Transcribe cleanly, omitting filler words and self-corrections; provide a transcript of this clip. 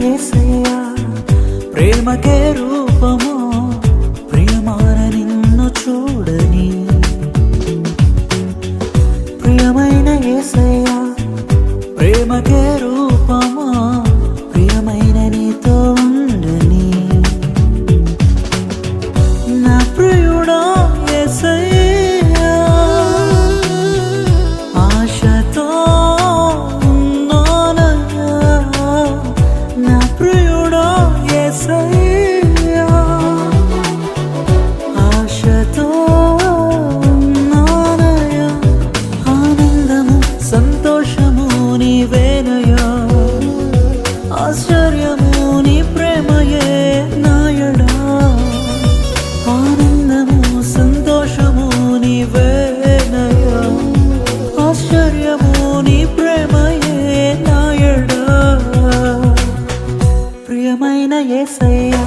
యేసయ్యా ప్రేమకే రూపము ప్రియమైన నిన్ను చూడని ప్రియమైన యేసయ్యా ప్రేమకే రూపము ప్రియమైన నీతో ఉండని నా ప్రియుడా యేసయ్యా ఆశతో ఉన్నానయ్యా నా ప్రియుడా యేసయ్యా ఆశతో ఉన్నానయ్యా ఆనందము సంతోషము నీవేనయ్యా ఆశ్చర్యము నీ ప్రేమయే నాయడా ఆనందము సంతోషము నీవేనయ్యా ఆశ్చర్యము నీ ప్రేమయే నాయడా ప్రియమైన యేసయ్యా